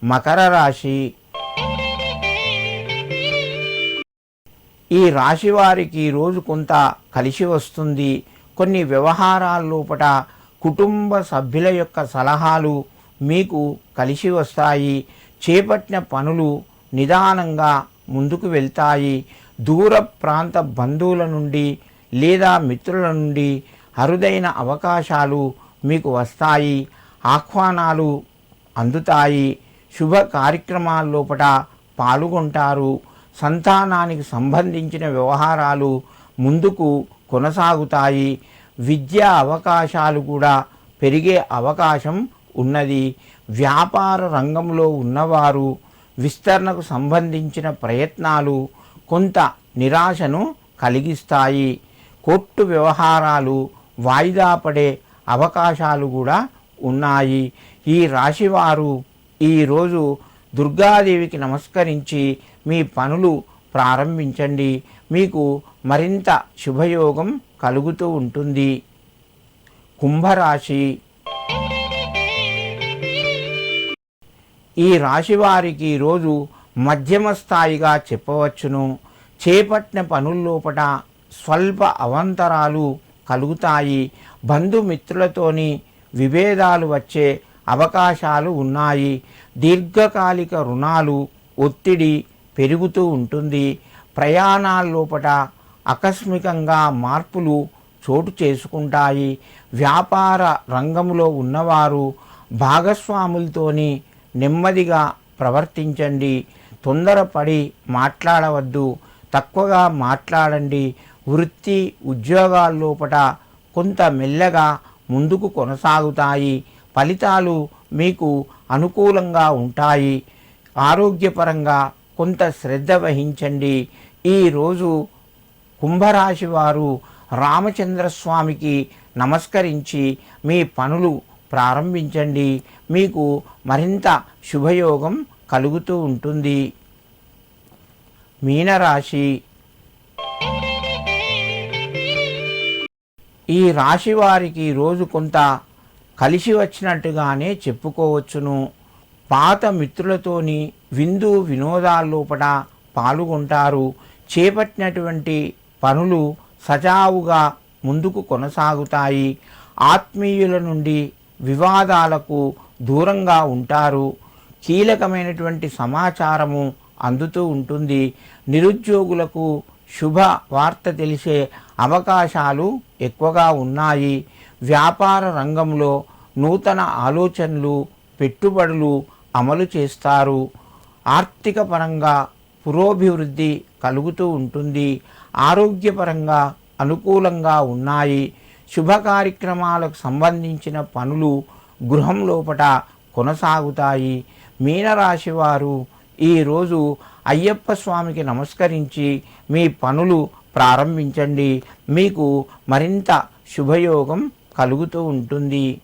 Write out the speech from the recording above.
మకర రాశి. ఈ రాశి వారికి ఈరోజు కొంత కలిసి వస్తుంది. కొన్ని వ్యవహారాల లోపల కుటుంబ సభ్యుల యొక్క సలహాలు మీకు కలిసి వస్తాయి. చేపట్టిన పనులు నిదానంగా ముందుకు వెళ్తాయి. దూర ప్రాంత బంధువుల నుండి లేదా మిత్రుల నుండి అరుదైన అవకాశాలు మీకు వస్తాయి. ఆహ్వానాలు అందుతాయి. శుభ కార్యక్రమాల లోపల పాల్గొంటారు. సంతానానికి సంబంధించిన వ్యవహారాలు ముందుకు కొనసాగుతాయి. విద్యా అవకాశాలు కూడా పెరిగే అవకాశం ఉన్నది. వ్యాపార రంగంలో ఉన్నవారు విస్తరణకు సంబంధించిన ప్రయత్నాలు కొంత నిరాశను కలిగిస్తాయి. కోర్టు వ్యవహారాలు వాయిదా పడే అవకాశాలు కూడా ఉన్నాయి. ఈ రాశివారు ఈరోజు దుర్గాదేవికి నమస్కరించి మీ పనులు ప్రారంభించండి. మీకు మరింత శుభయోగం కలుగుతూ ఉంటుంది. కుంభరాశి. ఈ రాశి వారికి ఈరోజు మధ్యమ స్థాయిగా చెప్పవచ్చును. చేపట్టిన పనుల్లోపట స్వల్ప అవాంతరాలు కలుగుతాయి. బంధుమిత్రులతోని విభేదాలు వచ్చే అవకాశాలు ఉన్నాయి. దీర్ఘకాలిక రుణాలు ఒత్తిడి పెరుగుతూ ఉంటుంది. ప్రయాణాల్లోపట ఆకస్మికంగా మార్పులు చోటు చేసుకుంటాయి. వ్యాపార రంగంలో ఉన్నవారు భాగస్వాములతోని నెమ్మదిగా ప్రవర్తించండి. తొందరపడి మాట్లాడవద్దు. తక్కువగా మాట్లాడండి. వృత్తి ఉద్యోగాల్లోపట కొంత మెల్లగా ముందుకు కొనసాగుతాయి. ఫలితాలు మీకు అనుకూలంగా ఉంటాయి. ఆరోగ్యపరంగా కొంత శ్రద్ధ వహించండి. ఈరోజు కుంభరాశి వారు రామచంద్రస్వామికి నమస్కరించి మీ పనులు ప్రారంభించండి. మీకు మరింత శుభయోగం కలుగుతూ ఉంటుంది. మీనరాశి. ఈ రాశి వారికి ఈరోజు కొంత కలిసి వచ్చినట్టుగానే చెప్పుకోవచ్చును. పాత మిత్రులతోని విందు వినోదాల్లోపట పాల్గొంటారు. చేపట్టినటువంటి పనులు సజావుగా ముందుకు కొనసాగుతాయి. ఆత్మీయుల నుండి వివాదాలకు దూరంగా ఉంటారు. కీలకమైనటువంటి సమాచారము అందుతూ ఉంటుంది. నిరుద్యోగులకు శుభ వార్త తెలిసే అవకాశాలు ఎక్కువగా ఉన్నాయి. వ్యాపార రంగంలో నూతన ఆలోచనలు పెట్టుబడులు అమలు చేస్తారు. ఆర్థిక పరంగా పురోభివృద్ధి కలుగుతూ ఉంటుంది. ఆరోగ్యపరంగా అనుకూలంగా ఉన్నాయి. శుభ కార్యక్రమాలకు సంబంధించిన పనులు గృహం లోపట కొనసాగుతాయి. మీనరాశి వారు ఈరోజు అయ్యప్ప స్వామికి నమస్కరించి మీ పనులు ప్రారంభించండి. మీకు మరింత శుభయోగం కలుగుతూ ఉంటుంది.